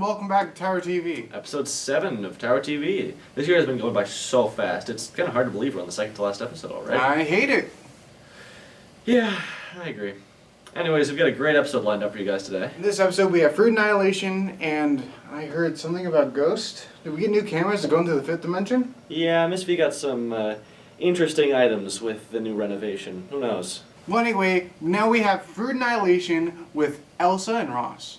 and welcome back to Tower TV. Episode 7 of Tower TV. This year has been going by so fast. It's kind of hard to believe we're on the second to last episode already. I hate it. Yeah, I agree. Anyways, we've got a great episode lined up for you guys today. In this episode we have fruit annihilation, and I heard something about ghost. Did we get new cameras to go into the fifth dimension? Yeah, Miss V got some interesting items with the new renovation. Who knows? Well, anyway, now we have fruit annihilation with Elsa and Ross.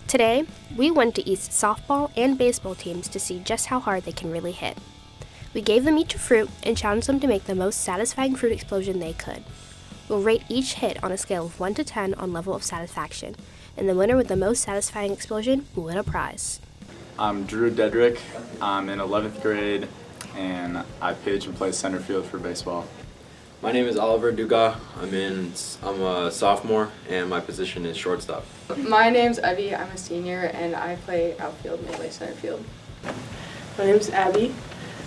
Today, we went to East's softball and baseball teams to see just how hard they can really hit. We gave them each a fruit and challenged them to make the most satisfying fruit explosion they could. We'll rate each hit on a scale of 1 to 10 on level of satisfaction, and the winner with the most satisfying explosion will win a prize. I'm Drew Dedrick. I'm in 11th grade, and I pitch and play center field for baseball. My name is Oliver Dugas. I'm a sophomore, and my position is shortstop. My name's Evie. I'm a senior, and I play outfield, mainly center field. My name's Abby.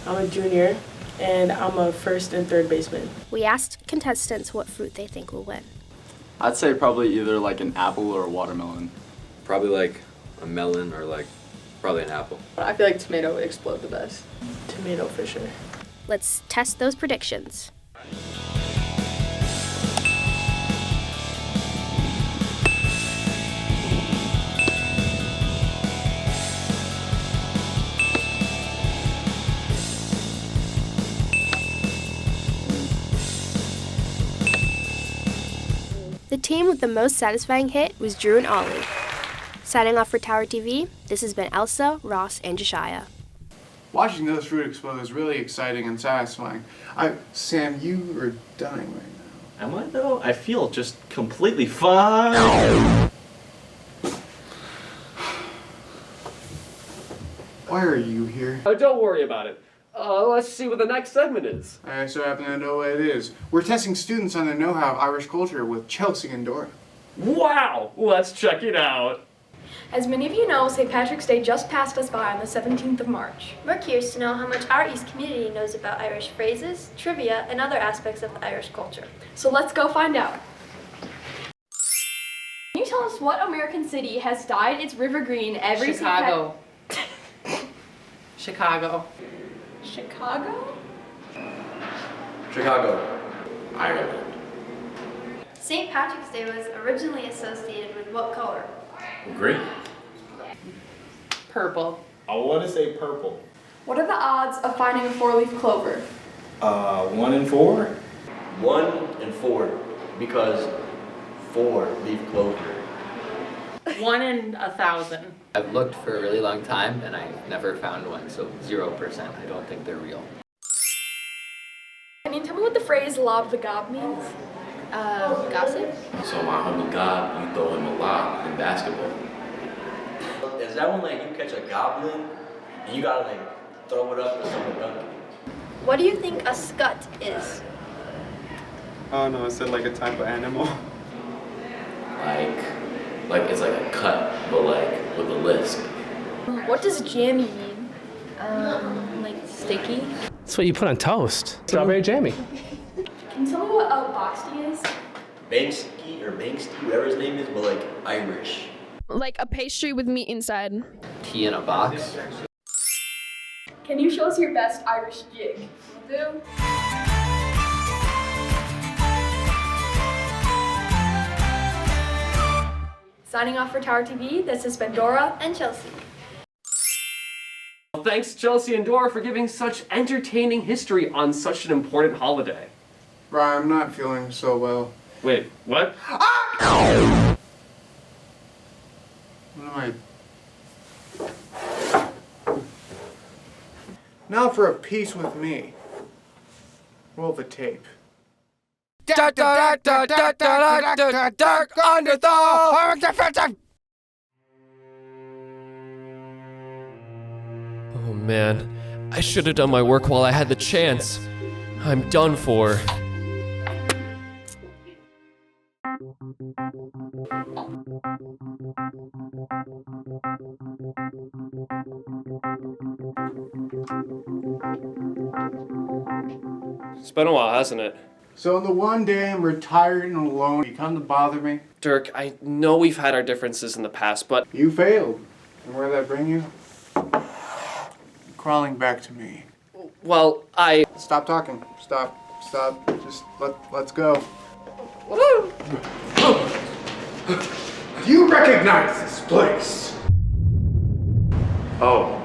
I'm a junior, and I'm a first and third baseman. We asked contestants what fruit they think will win. I'd say probably either like an apple or a watermelon. Probably like a melon or probably an apple. I feel like tomato would explode the best. Tomato for sure. Let's test those predictions. The team with the most satisfying hit was Drew and Ollie. Signing off for Tower TV, this has been Elsa, Ross, and Josiah. Watching those fruit explode is really exciting and satisfying. Sam, you are dying right now. Am I though? I feel just completely fine. Why are you here? Oh, don't worry about it. Let's see what the next segment is. I so happen to know what it is. We're testing students on their know-how of Irish culture with Chelsea and Dora. Wow! Let's check it out. As many of you know, St. Patrick's Day just passed us by on the 17th of March. We're curious to know how much our East community knows about Irish phrases, trivia, and other aspects of the Irish culture. So let's go find out. Can you tell us what American city has dyed its river green every Chicago. Chicago. Chicago? Chicago, Ireland. St. Patrick's Day was originally associated with what color? Green. Purple. I want to say purple. What are the odds of finding a four-leaf clover? 1 in 4? 1 in 4, because 4-leaf clover. 1 in 1,000. I've looked for a really long time and I've never found one, so 0%. I don't think they're real. Can you tell me what the phrase lob the gob means? Gossip? So my homie God, you throw him a lob in basketball. Is that when you catch a goblin and you gotta throw it up to someone dunk it? What do you think a scut is? Oh no, is it like a type of animal? It's like a cut, but with a lisp. What does jammy mean? Sticky? That's what you put on toast. Strawberry jammy. Can you tell me what a boxty is? Banksy or Banksy, whatever his name is, but Irish. Like a pastry with meat inside. Tea in a box. Can you show us your best Irish jig? Will do. Signing off for Tower TV, this has been Dora And Chelsea. Well, thanks Chelsea and Dora for giving such entertaining history on such an important holiday. Brian, I'm not feeling so well. Wait, what? Ah! What am I... Now for a piece with me. Roll the tape. Dark under the Oh man, I should have done my work while I had the chance. I'm done for. It's been a while, hasn't it? So on the one day I'm retired and alone, you come to bother me? Dirk, I know we've had our differences in the past, but You failed. And where'd that bring you? Crawling back to me. well, Stop talking. Stop. Just let's go. Do you recognize this place? Oh.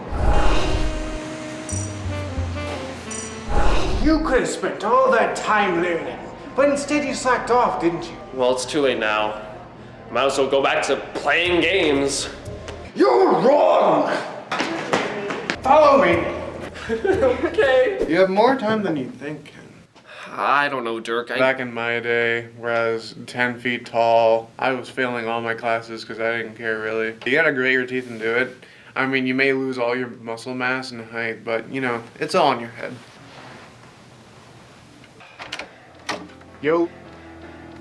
You could have spent all that time learning, but instead you slacked off, didn't you? Well, it's too late now. Might as well go back to playing games. You're wrong! Follow me! Okay. You have more time than you think, Ken. I don't know, Dirk. Back in my day, where I was 10 feet tall, I was failing all my classes because I didn't care really. You gotta grit your teeth and do it. I mean, you may lose all your muscle mass and height, but you know, it's all in your head. Yo,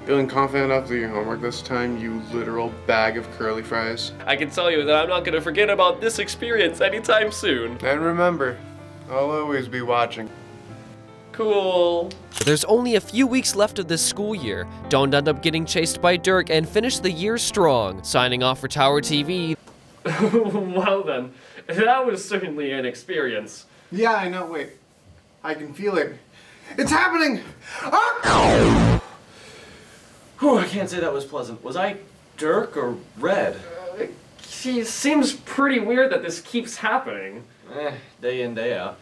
feeling confident enough to do your homework this time, you literal bag of curly fries? I can tell you that I'm not gonna forget about this experience anytime soon. And remember, I'll always be watching. Cool. There's only a few weeks left of this school year. Don't end up getting chased by Dirk and finish the year strong. Signing off for Tower TV. Well then, that was certainly an experience. Yeah, I know, wait. I can feel it. It's happening! Ah! Whew, I can't say that was pleasant. Was I Dirk or Red? It seems pretty weird that this keeps happening. Day in, day out.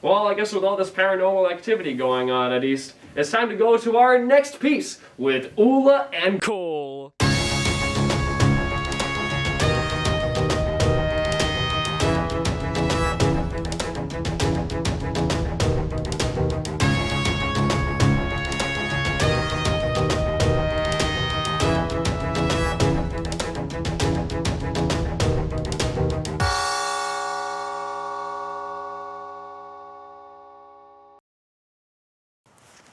Well, I guess with all this paranormal activity going on at East, it's time to go to our next piece with Ula and Cole.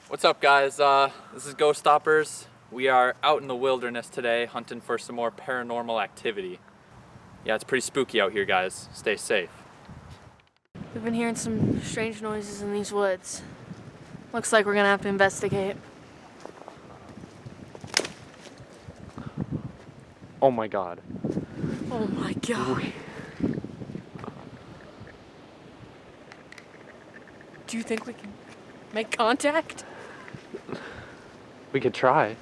What's up, guys? This is Ghost Stoppers. We are out in the wilderness today hunting for some more paranormal activity. Yeah, it's pretty spooky out here, guys. Stay safe. We've been hearing some strange noises in these woods. Looks like we're gonna have to investigate. Oh my god. Oh my god. Do you think we can make contact? We could try.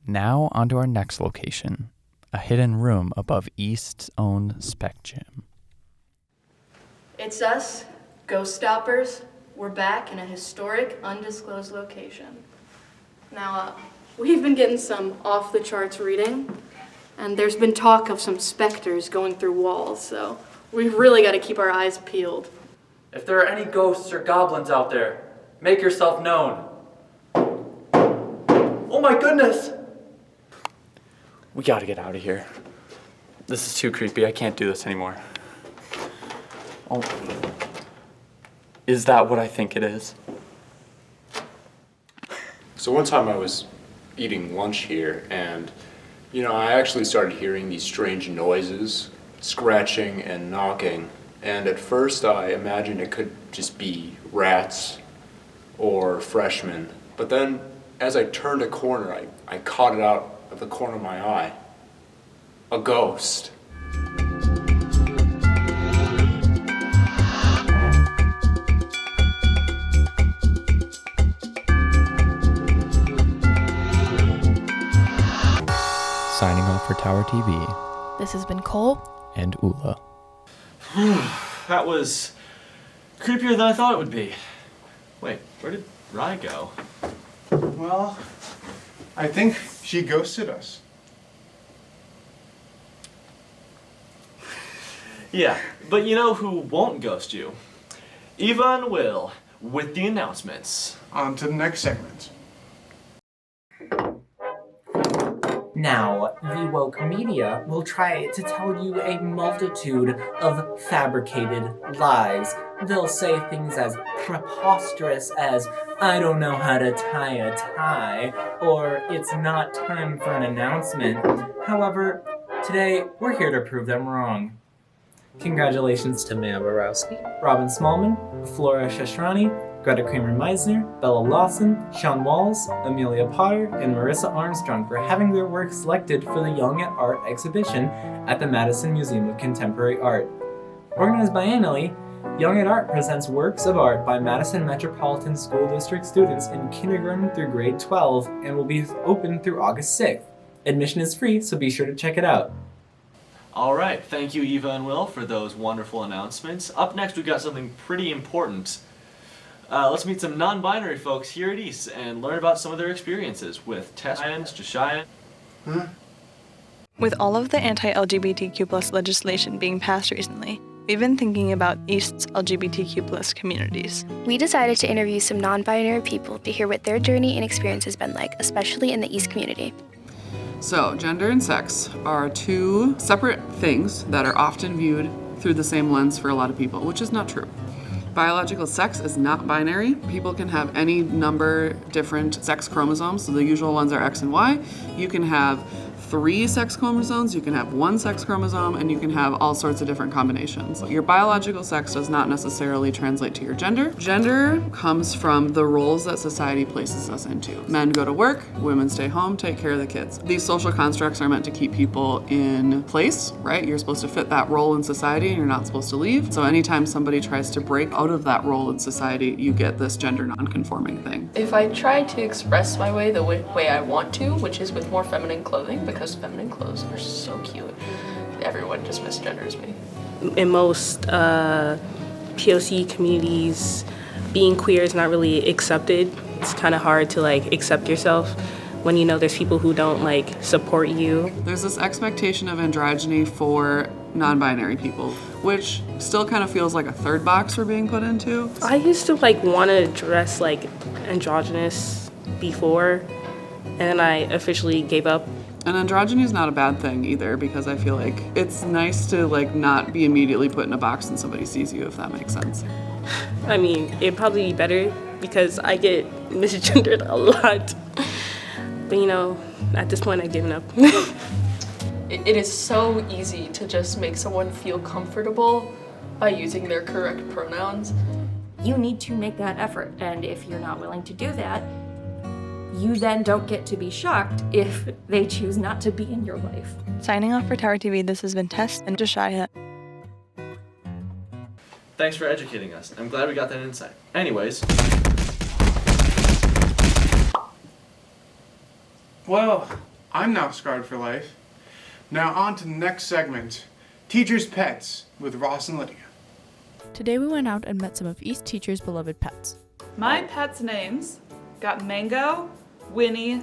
Now onto our next location, a hidden room above East's own Spec Gym. It's us, Ghost Stoppers. We're back in a historic, undisclosed location. Now, we've been getting some off-the-charts reading, and there's been talk of some specters going through walls, so we've really got to keep our eyes peeled. If there are any ghosts or goblins out there, make yourself known. Oh my goodness! We gotta get out of here. This is too creepy. I can't do this anymore. Oh. Is that what I think it is? So one time I was eating lunch here and, I actually started hearing these strange noises, scratching and knocking. And at first I imagined it could just be rats or freshmen. But then as I turned a corner, I caught it out of the corner of my eye. A ghost. Signing off for Tower TV. This has been Cole and Ula. That was creepier than I thought it would be. Wait, where did Rye go? Well, I think she ghosted us. Yeah, but you know who won't ghost you? Eva and Will with the announcements. On to the next segment. Now, the woke media will try to tell you a multitude of fabricated lies. They'll say things as preposterous as, I don't know how to tie a tie, or it's not time for an announcement. However, today we're here to prove them wrong. Congratulations to Maya Borowski, Robin Smallman, Flora Shashrani, Greta Kramer-Meisner, Bella Lawson, Sean Walls, Amelia Potter, and Marissa Armstrong for having their work selected for the Young at Art exhibition at the Madison Museum of Contemporary Art. Organized biannually, Young at Art presents works of art by Madison Metropolitan School District students in kindergarten through grade 12 and will be open through August 6th. Admission is free, so be sure to check it out. All right, thank you, Eva and Will, for those wonderful announcements. Up next, we've got something pretty important. Let's meet some non-binary folks here at East and learn about some of their experiences with Tess, Josiah. With all of the anti-LGBTQ+ legislation being passed recently, we've been thinking about East's LGBTQ+ communities. We decided to interview some non-binary people to hear what their journey and experience has been like, especially in the East community. So, gender and sex are two separate things that are often viewed through the same lens for a lot of people, which is not true. Biological sex is not binary. People can have any number different sex chromosomes, so the usual ones are X and Y. You can have 3 sex chromosomes, you can have 1 sex chromosome, and you can have all sorts of different combinations. Your biological sex does not necessarily translate to your gender. Gender comes from the roles that society places us into. Men go to work, women stay home, take care of the kids. These social constructs are meant to keep people in place, right? You're supposed to fit that role in society and you're not supposed to leave. So anytime somebody tries to break out of that role in society, you get this gender non-conforming thing. If I try to express my way the way I want to, which is with more feminine clothing, because feminine clothes are so cute, everyone just misgenders me. In most POC communities, being queer is not really accepted. It's kind of hard to accept yourself when you know there's people who don't support you. There's this expectation of androgyny for non-binary people, which still kind of feels like a third box we're being put into. I used to want to dress androgynous before, and then I officially gave up. And androgyny is not a bad thing either, because I feel like it's nice to not be immediately put in a box when somebody sees you, if that makes sense. I mean, it'd probably be better because I get misgendered a lot. But at this point I've given up. It is so easy to just make someone feel comfortable by using their correct pronouns. You need to make that effort, and if you're not willing to do that, you then don't get to be shocked if they choose not to be in your life. Signing off for Tower TV, this has been Tess and Josiah. Thanks for educating us. I'm glad we got that insight. Anyways. Well, I'm now scarred for life. Now on to the next segment, Teachers' Pets with Ross and Lydia. Today we went out and met some of East teachers' beloved pets. My pets' names got Mango, Winnie,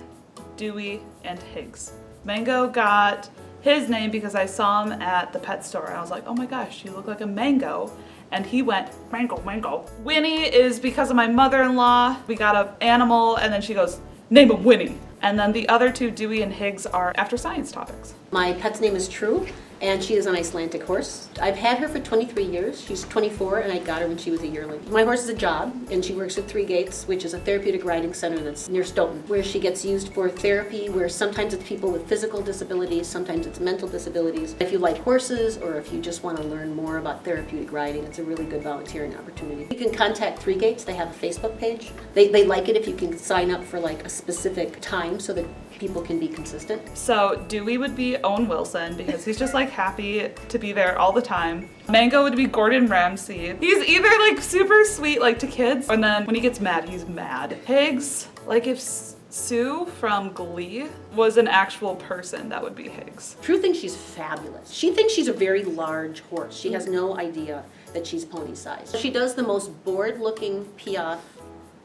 Dewey, and Higgs. Mango got his name because I saw him at the pet store and I was like, oh my gosh, you look like a mango. And he went, mango, mango. Winnie is because of my mother-in-law. We got an animal and then she goes, name him Winnie. And then the other two, Dewey and Higgs, are after science topics. My pet's name is True, and she is an Icelandic horse. I've had her for 23 years. She's 24, and I got her when she was a yearling. My horse is a job, and she works at 3 Gates, which is a therapeutic riding center that's near Stoughton, where she gets used for therapy, where sometimes it's people with physical disabilities, sometimes it's mental disabilities. If you like horses, or if you just want to learn more about therapeutic riding, it's a really good volunteering opportunity. You can contact 3 Gates. They have a Facebook page. They like it if you can sign up for a specific time so that people can be consistent. So Dewey would be Owen Wilson because he's just happy to be there all the time. Mango would be Gordon Ramsay. He's either super sweet to kids, and then when he gets mad, he's mad. Higgs, if Sue from Glee was an actual person, that would be Higgs. True thinks she's fabulous. She thinks she's a very large horse. She has no idea that she's pony sized. She does the most bored looking piaffe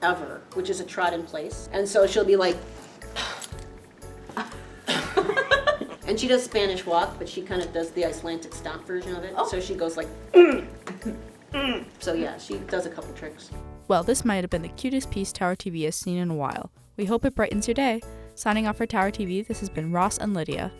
ever, which is a trot in place. And so she'll be and she does Spanish walk, but she kind of does the Icelandic stomp version of it. Oh. So she goes So yeah, she does a couple tricks. Well, this might have been the cutest piece Tower TV has seen in a while. We hope it brightens your day. Signing off for Tower TV, this has been Ross and Lydia.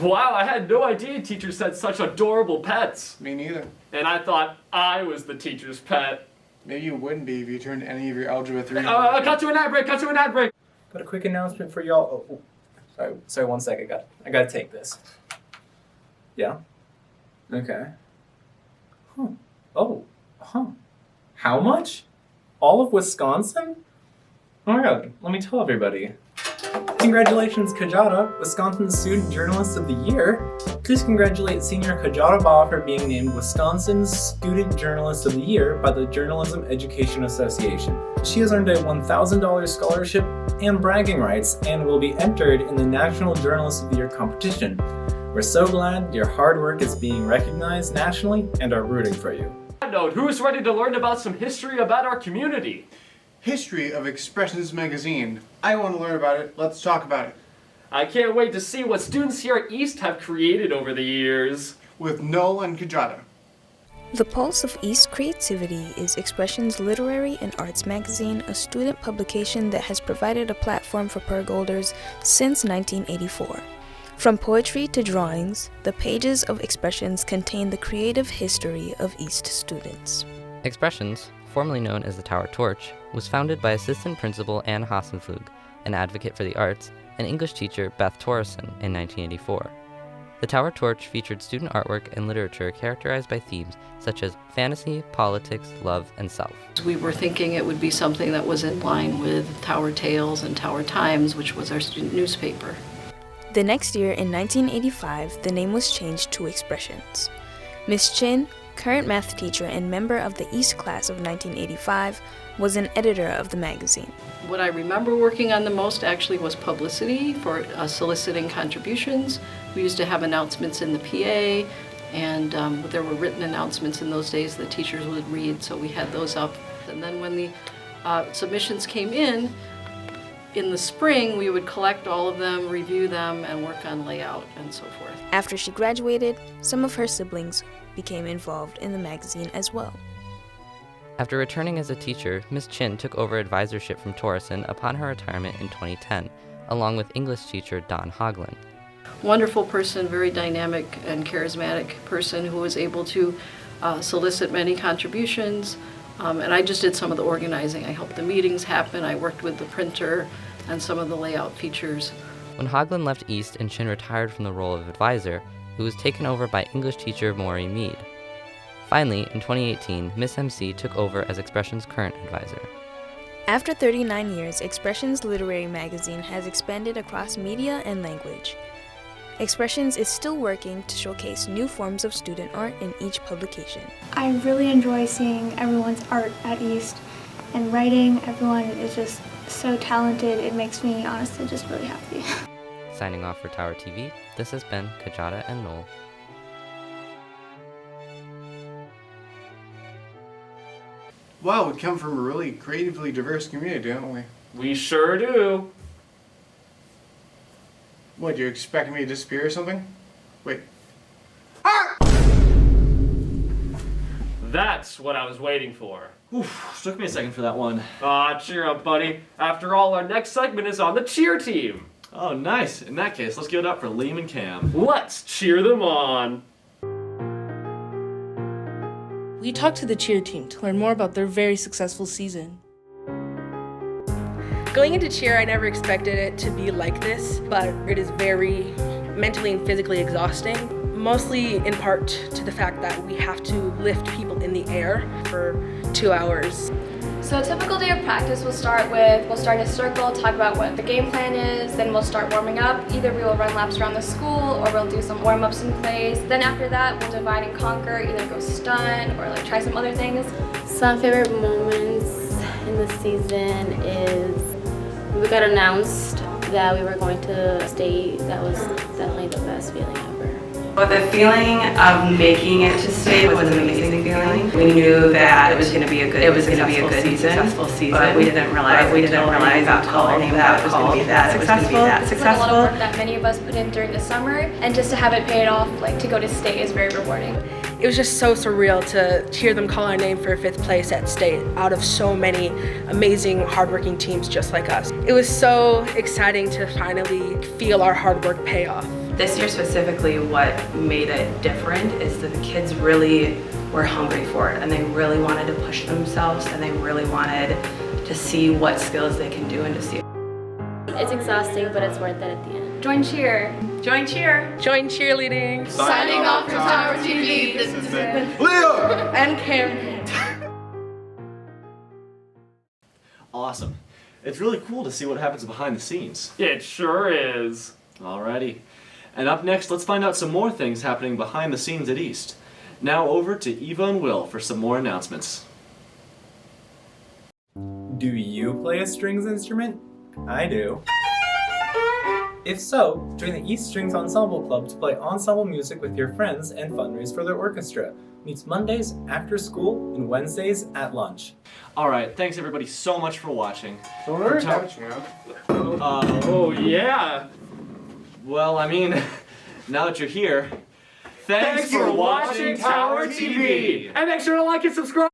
Wow, I had no idea teachers had such adorable pets. Me neither. And I thought I was the teacher's pet. Maybe you wouldn't be if you turned any of your Algebra 3. Cut to an ad break, Got a quick announcement for y'all. Oh, sorry, 1 sec. I gotta take this. Yeah? Okay. Oh, huh. How much? All of Wisconsin? Oh my god, let me tell everybody. Congratulations, Kajata, Wisconsin Student Journalist of the Year. Please congratulate Senior Kajata Ba for being named Wisconsin's Student Journalist of the Year by the Journalism Education Association. She has earned a $1,000 scholarship and bragging rights and will be entered in the National Journalist of the Year competition. We're so glad your hard work is being recognized nationally and are rooting for you. Note, who's ready to learn about some history about our community? History of Expressions magazine. I want to learn about it. Let's talk about it. I can't wait to see what students here at East have created over the years. With Noel and Kajata. The Pulse of East Creativity is Expressions literary and arts magazine, a student publication that has provided a platform for Pergolders since 1984. From poetry to drawings, the pages of Expressions contain the creative history of East students. Expressions, formerly known as the Tower Torch, was founded by Assistant Principal Anne Hassenflug, an advocate for the arts, and English teacher Beth Torreson in 1984. The Tower Torch featured student artwork and literature characterized by themes such as fantasy, politics, love, and self. We were thinking it would be something that was in line with Tower Tales and Tower Times, which was our student newspaper. The next year, in 1985, the name was changed to Expressions. Miss Chin, current math teacher and member of the East class of 1985, was an editor of the magazine. What I remember working on the most actually was publicity for soliciting contributions. We used to have announcements in the PA, and there were written announcements in those days that teachers would read, so we had those up. And then when the submissions came in the spring, we would collect all of them, review them, and work on layout and so forth. After she graduated, some of her siblings became involved in the magazine as well. After returning as a teacher, Ms. Chin took over advisorship from Torreson upon her retirement in 2010, along with English teacher Don Hoagland. Wonderful person, very dynamic and charismatic person who was able to solicit many contributions. And I just did some of the organizing. I helped the meetings happen. I worked with the printer and some of the layout features. When Hoagland left East and Chin retired from the role of advisor, it was taken over by English teacher Maury Mead. Finally, in 2018, Miss MC took over as Expressions' current advisor. After 39 years, Expressions literary magazine has expanded across media and language. Expressions is still working to showcase new forms of student art in each publication. I really enjoy seeing everyone's art at East and writing. Everyone is just so talented. It makes me honestly just really happy. Signing off for Tower TV, this has been Kajata and Noel. Wow, we come from a really creatively diverse community, don't we? We sure do. What, you expecting me to disappear or something? Wait. That's what I was waiting for. Oof, took me a second for that one. Aw, cheer up, buddy. After all, our next segment is on the cheer team. Oh, nice. In that case, let's give it up for Liam and Cam. Let's cheer them on. We talked to the cheer team to learn more about their very successful season. Going into cheer, I never expected it to be like this, but it is very mentally and physically exhausting, mostly in part to the fact that we have to lift people in the air for 2 hours. So a typical day of practice we'll start in a circle, talk about what the game plan is, then we'll start warming up. Either we will run laps around the school or we'll do some warm-ups in place. Then after that, we'll divide and conquer, either go stunt or like try some other things. Some favorite moments in the season is we got announced that we were going to state. That was definitely the best feeling ever. But the feeling of making it to state was an amazing feeling. We knew that it was going to be a good, successful season. But we didn't realize until our name that it was going to be that successful. It's like a lot of work that many of us put in during the summer, and just to have it paid off, like to go to state, is very rewarding. It was just so surreal to hear them call our name for 5th place at state out of so many amazing, hardworking teams just like us. It was so exciting to finally feel our hard work pay off. This year specifically, what made it different is that the kids really were hungry for it, and they really wanted to push themselves, and they really wanted to see what skills they can do and to see. It's exhausting, but it's worth it at the end. Join cheer. Join cheer. Join cheerleading. Signing off from Tower TV. This has been Leo and Cameron. Awesome. It's really cool to see what happens behind the scenes. It sure is. Alrighty. And up next, let's find out some more things happening behind the scenes at East. Now over to Eva and Will for some more announcements. Do you play a strings instrument? I do. If so, join the East Strings Ensemble Club to play ensemble music with your friends and fundraise for their orchestra. Meets Mondays after school and Wednesdays at lunch. Alright, thanks everybody so much for watching. Oh yeah. Well, I mean, now that you're here, thanks for watching Tower TV. And make sure to like and subscribe.